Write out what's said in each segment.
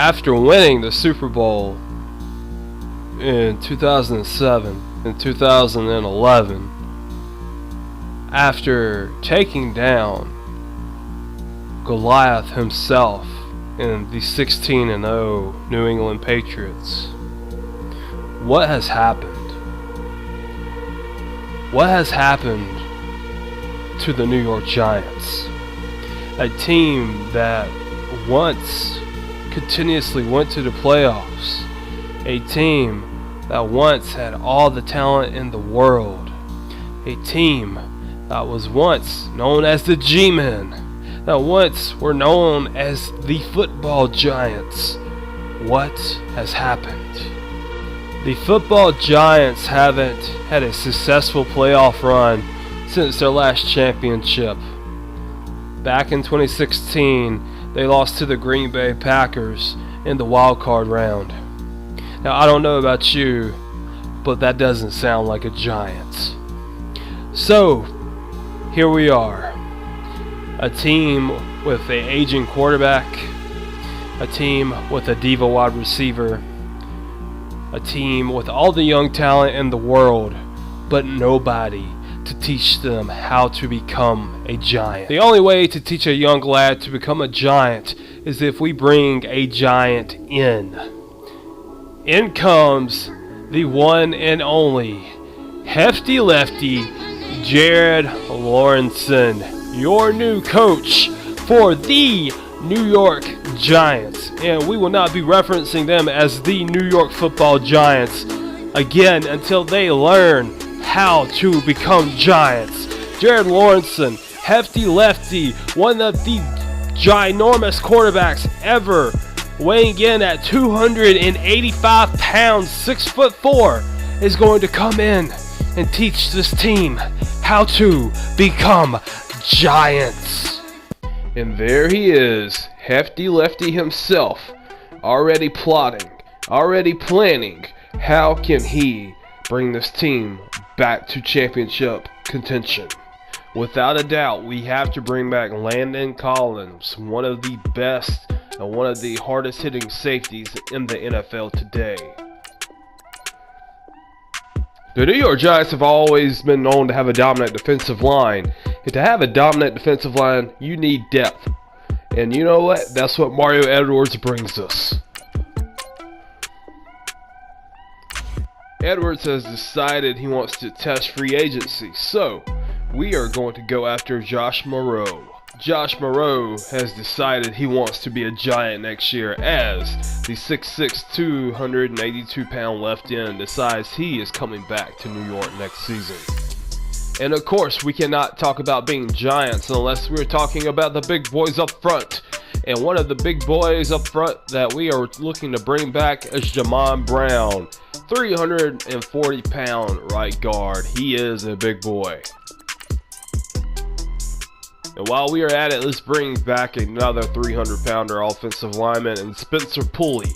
after winning the Super Bowl in 2007 and 2011, after taking down Goliath himself in the 16-0 New England Patriots, what has happened? What has happened to the New York Giants? A team that once continuously went to the playoffs. A team that once had all the talent in the world. A team that was once known as the G-Men. That once were known as the football giants. What has happened? The football giants haven't had a successful playoff run since their last championship. Back in 2016, they lost to the Green Bay Packers in the wild card round. Now, I don't know about you, but that doesn't sound like a Giants. So, here we are. A team with an aging quarterback, a team with a diva wide receiver, a team with all the young talent in the world, but nobody to teach them how to become a giant. The only way to teach a young lad to become a giant is if we bring a giant in. In comes the one and only Hefty Lefty Jared Lawrenson, your new coach for the New York Giants. And we will not be referencing them as the New York Football Giants again until they learn how to become giants. Jared Lawrenson, Hefty Lefty, one of the ginormous quarterbacks ever, weighing in at 285 pounds, 6'4", is going to come in and teach this team how to become giants. And there he is, Hefty Lefty himself, already plotting, already planning. How can he bring this team back to championship contention? Without a doubt, we have to bring back Landon Collins, one of the best and one of the hardest hitting safeties in the NFL today. The New York Giants have always been known to have a dominant defensive line. And to have a dominant defensive line, you need depth. And you know what? That's what Mario Edwards brings us. Edwards has decided he wants to test free agency, so we are going to go after Josh Moreau. Josh Moreau has decided he wants to be a giant next year as the 6'6", 282-pound left end decides he is coming back to New York next season. And of course, we cannot talk about being giants unless we're talking about the big boys up front. And one of the big boys up front that we are looking to bring back is Jamon Brown, 340-pound right guard. He is a big boy. And while we are at it, let's bring back another 300-pounder offensive lineman in Spencer Pulley.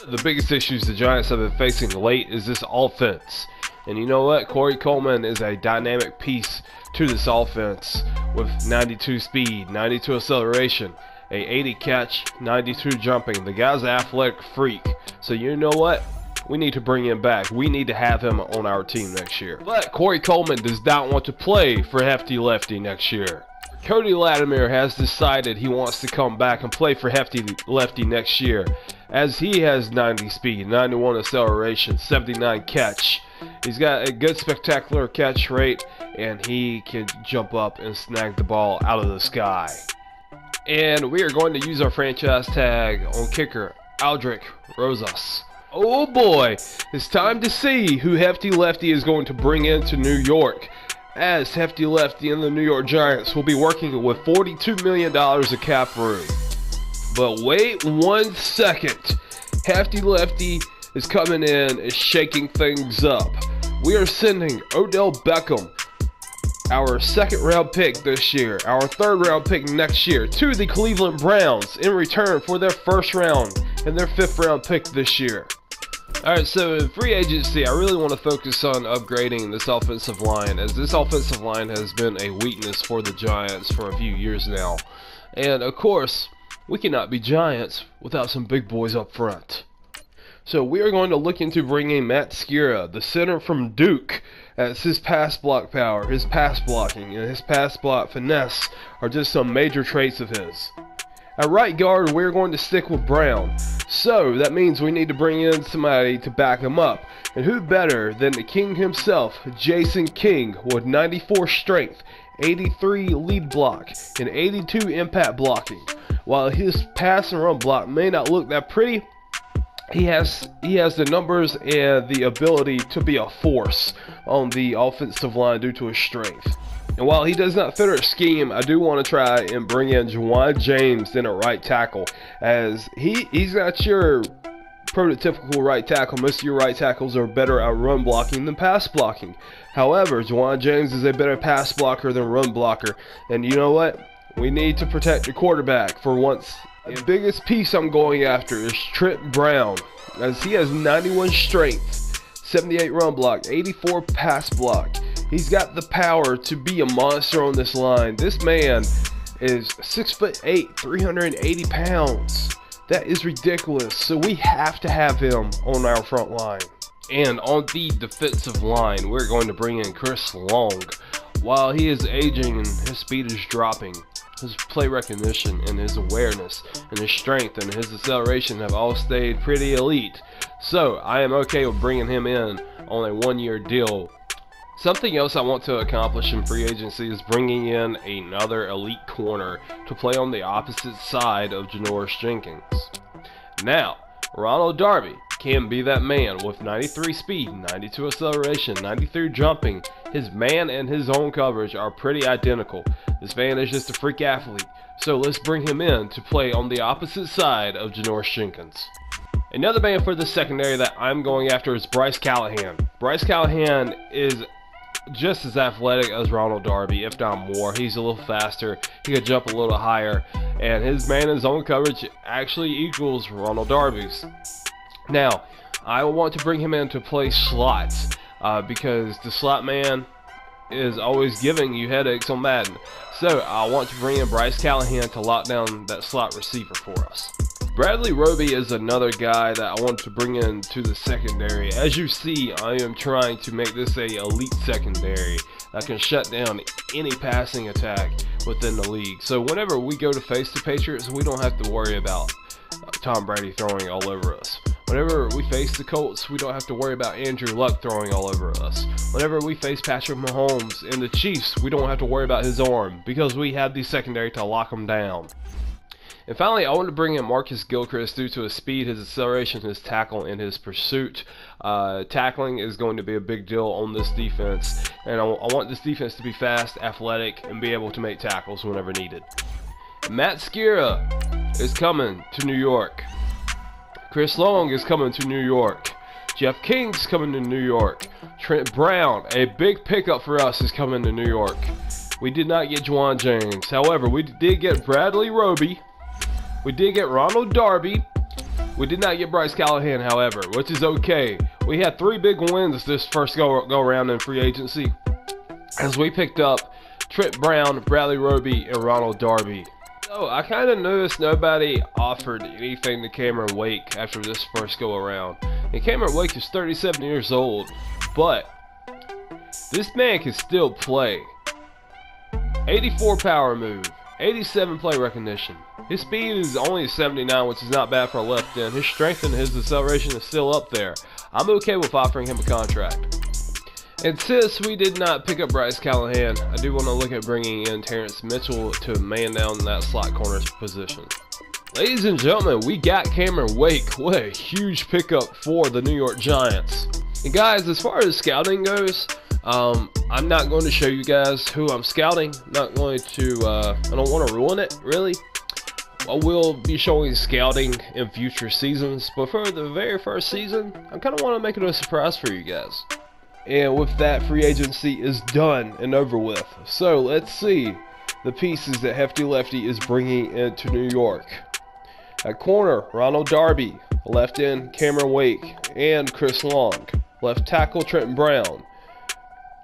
The biggest issues the Giants have been facing late is this offense. And you know what? Corey Coleman is a dynamic piece to this offense with 92 speed, 92 acceleration, a 80 catch, 92 jumping. The guy's an athletic freak. So you know what? We need to bring him back. We need to have him on our team next year. But Corey Coleman does not want to play for Hefty Lefty next year. Cody Latimer has decided he wants to come back and play for Hefty Lefty next year, as he has 90 speed, 91 acceleration, 79 catch. He's got a good spectacular catch rate, and he can jump up and snag the ball out of the sky. And we are going to use our franchise tag on kicker Aldrick Rosas. Oh boy, it's time to see who Hefty Lefty is going to bring into New York, as Hefty Lefty and the New York Giants will be working with $42 million of cap room. But wait 1 second, Hefty Lefty is coming in and shaking things up. We are sending Odell Beckham, our second round pick this year, our third round pick next year, to the Cleveland Browns in return for their first round and their fifth round pick this year. Alright, so in free agency, I really want to focus on upgrading this offensive line, as this offensive line has been a weakness for the Giants for a few years now. And of course, we cannot be Giants without some big boys up front. So we are going to look into bringing Matt Skira, the center from Duke, as his pass block power, his pass blocking, and his pass block finesse are just some major traits of his. At right guard, we're going to stick with Brown. So that means we need to bring in somebody to back him up. And who better than the king himself, Jason King, with 94 strength, 83 lead block, and 82 impact blocking. While his pass and run block may not look that pretty, he has the numbers and the ability to be a force on the offensive line due to his strength. And while he does not fit our scheme, I do want to try and bring in Juwan James in a right tackle, as he's not your prototypical right tackle. Most of your right tackles are better at run blocking than pass blocking. However, Juwan James is a better pass blocker than run blocker, and you know what? We need to protect the quarterback for once. The biggest piece I'm going after is Trent Brown, as he has 91 strength, 78 run block, 84 pass block. He's got the power to be a monster on this line. This man is 6'8", 380 pounds. That is ridiculous. So we have to have him on our front line. And on the defensive line, we're going to bring in Chris Long. While he is aging and his speed is dropping, his play recognition and his awareness and his strength and his acceleration have all stayed pretty elite. So I am okay with bringing him in on a one-year deal. Something else I want to accomplish in free agency is bringing in another elite corner to play on the opposite side of Janoris Jenkins. Now, Ronald Darby can be that man with 93 speed, 92 acceleration, 93 jumping. His man and his zone coverage are pretty identical. This man is just a freak athlete. So let's bring him in to play on the opposite side of Janoris Jenkins. Another man for the secondary that I'm going after is Bryce Callahan. Bryce Callahan is just as athletic as Ronald Darby, if not more. He's a little faster, he could jump a little higher, and his man and zone coverage actually equals Ronald Darby's. Now, I want to bring him in to play slots because the slot man is always giving you headaches on Madden. So I want to bring in Bryce Callahan to lock down that slot receiver for us. Bradley Roby is another guy that I want to bring into the secondary. As you see, I am trying to make this a elite secondary that can shut down any passing attack within the league. So whenever we go to face the Patriots, we don't have to worry about Tom Brady throwing all over us. Whenever we face the Colts, we don't have to worry about Andrew Luck throwing all over us. Whenever we face Patrick Mahomes and the Chiefs, we don't have to worry about his arm because we have the secondary to lock him down. And finally, I want to bring in Marcus Gilchrist due to his speed, his acceleration, his tackle, and his pursuit. Tackling is going to be a big deal on this defense, and I want this defense to be fast, athletic, and be able to make tackles whenever needed. Matt Skira is coming to New York. Chris Long is coming to New York. Jeff King's coming to New York. Trent Brown, a big pickup for us, is coming to New York. We did not get Juwan James. However, we did get Bradley Roby. We did get Ronald Darby. We did not get Bryce Callahan, however, which is okay. We had 3 big wins this first go around in free agency, as we picked up Trent Brown, Bradley Roby, and Ronald Darby. So I kind of noticed nobody offered anything to Cameron Wake after this first go around. And Cameron Wake is 37 years old, but this man can still play. 84 power move, 87 play recognition. His speed is only 79, which is not bad for a left end. His strength and his acceleration is still up there. I'm okay with offering him a contract. And since we did not pick up Bryce Callahan, I do want to look at bringing in Terrence Mitchell to man down that slot corner position. Ladies and gentlemen, we got Cameron Wake. What a huge pickup for the New York Giants. And guys, as far as scouting goes, I'm not going to show you guys who I'm scouting. Not going to, I don't want to ruin it, really. I will be showing scouting in future seasons, but for the very first season, I kind of want to make it a surprise for you guys. And with that, free agency is done and over with. So let's see the pieces that Hefty Lefty is bringing into New York. At corner, Ronald Darby. Left end, Cameron Wake and Chris Long. Left tackle, Trent Brown.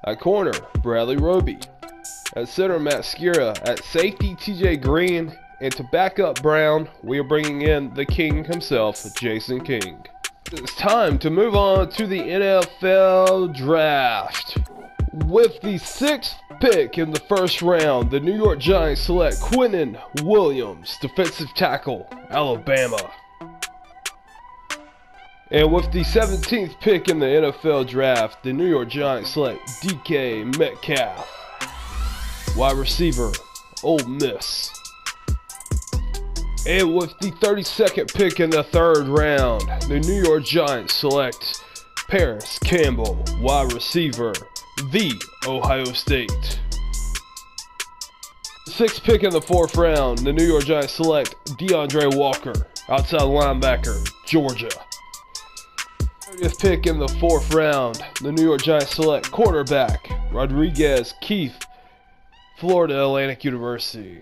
At corner, Bradley Roby. At center, Matt Skira. At safety, TJ Green. And to back up Brown, we are bringing in the king himself, Jason King. It's time to move on to the NFL Draft. With the 6th pick in the first round, the New York Giants select Quinnen Williams, defensive tackle, Alabama. And with the 17th pick in the NFL Draft, the New York Giants select DK Metcalf, wide receiver, Ole Miss. And with the 32nd pick in the 3rd round, the New York Giants select Paris Campbell, wide receiver, The Ohio State. 6th pick in the 4th round, the New York Giants select DeAndre Walker, outside linebacker, Georgia. 30th pick in the 4th round, the New York Giants select quarterback, Rodriguez Keith, Florida Atlantic University.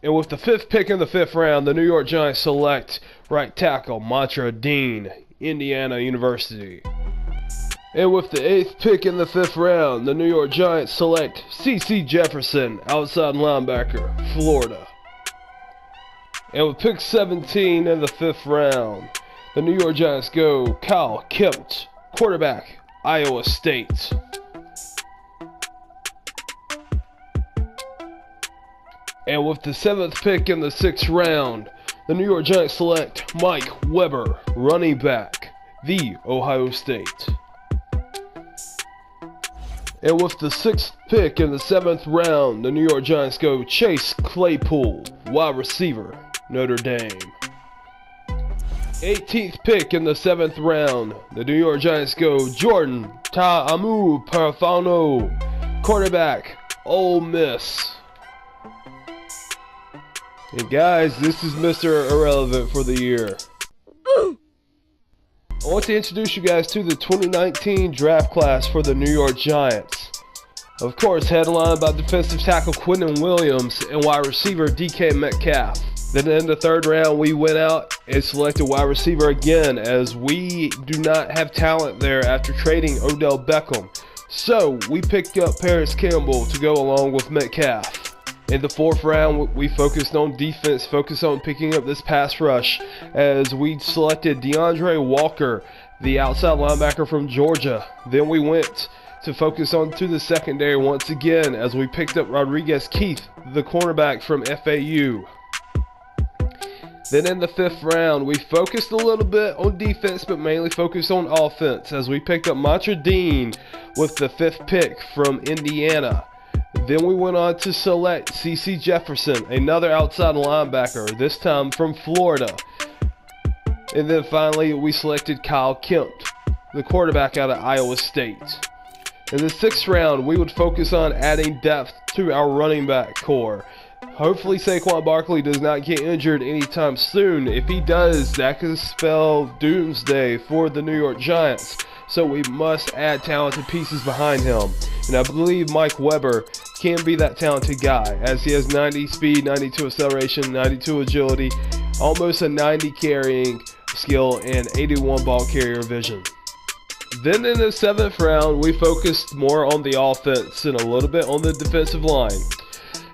And with the 5th pick in the 5th round, the New York Giants select right tackle, Mantra Dean, Indiana University. And with the 8th pick in the 5th round, the New York Giants select C.C. Jefferson, outside linebacker, Florida. And with pick 17 in the 5th round, the New York Giants go Kyle Kempt, quarterback, Iowa State. And with the 7th pick in the 6th round, the New York Giants select Mike Weber, running back, The Ohio State. And with the 6th pick in the 7th round, the New York Giants go Chase Claypool, wide receiver, Notre Dame. 18th pick in the 7th round, the New York Giants go Jordan Ta'amu Parafano, quarterback, Ole Miss. And guys, this is Mr. Irrelevant for the year. I want to introduce you guys to the 2019 draft class for the New York Giants. Of course, headlined by defensive tackle Quinnen Williams and wide receiver DK Metcalf. Then in the 3rd round, we went out and selected wide receiver again, as we do not have talent there after trading Odell Beckham. So we picked up Paris Campbell to go along with Metcalf. In the 4th round, we focused on defense, focused on picking up this pass rush, as we selected DeAndre Walker, the outside linebacker from Georgia. Then we went to focus on to the secondary once again, as we picked up Rodriguez Keith, the cornerback from FAU. Then in the 5th round, we focused a little bit on defense, but mainly focused on offense, as we picked up Mantra Dean with the 5th pick from Indiana. Then we went on to select C.C. Jefferson, another outside linebacker, this time from Florida. And then finally, we selected Kyle Kempt, the quarterback out of Iowa State. In the 6th round, we would focus on adding depth to our running back core. Hopefully Saquon Barkley does not get injured anytime soon. If he does, that could spell doomsday for the New York Giants. So we must add talented pieces behind him. And I believe Mike Weber can be that talented guy, as he has 90 speed, 92 acceleration, 92 agility, almost a 90 carrying skill, and 81 ball carrier vision. Then in the 7th round, we focused more on the offense and a little bit on the defensive line,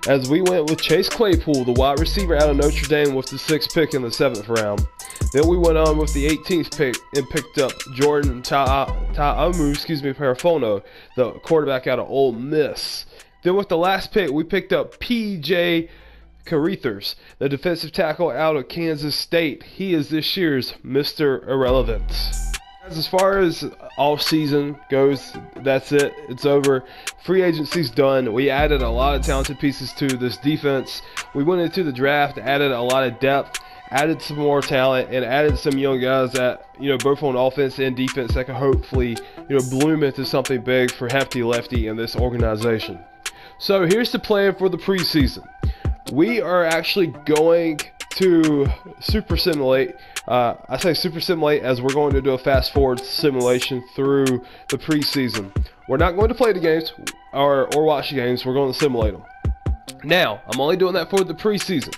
as we went with Chase Claypool, the wide receiver out of Notre Dame, with the 6th pick in the 7th round. Then we went on with the 18th pick and picked up Jordan Ta'amu Parafano, the quarterback out of Ole Miss. Then with the last pick, we picked up P.J. Carruthers, the defensive tackle out of Kansas State. He is this year's Mr. Irrelevant. As far as off season goes, that's it. It's over. Free agency's done. We added a lot of talented pieces to this defense. We went into the draft, added a lot of depth, added some more talent, and added some young guys that, both on offense and defense, that can hopefully, bloom into something big for Hefty Lefty in this organization. So here's the plan for the preseason. We are actually going to super simulate. I say super simulate as we're going to do a fast forward simulation through the preseason. We're not going to play the games or watch the games. We're going to simulate them. Now, I'm only doing that for the preseason.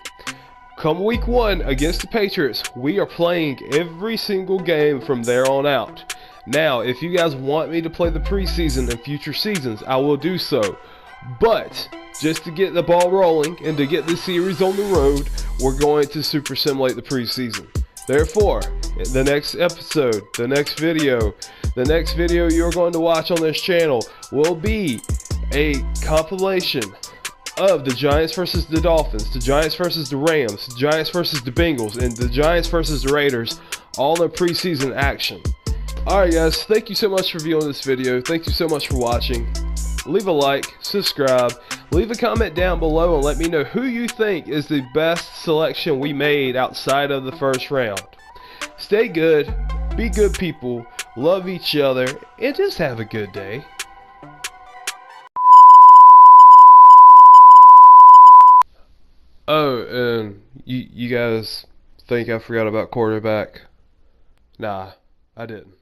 Come week 1 against the Patriots, we are playing every single game from there on out. Now, if you guys want me to play the preseason in future seasons, I will do so. But just to get the ball rolling and to get this series on the road, we're going to super simulate the preseason. Therefore, the next episode, the next video you're going to watch on this channel will be a compilation of the Giants versus the Dolphins, the Giants versus the Rams, the Giants versus the Bengals, and the Giants versus the Raiders, all in preseason action. Alright guys, thank you so much for viewing this video. Thank you so much for watching. Leave a like, subscribe, leave a comment down below and let me know who you think is the best selection we made outside of the first round. Stay good, be good people, love each other, and just have a good day. Oh, and you guys think I forgot about quarterback? Nah, I didn't.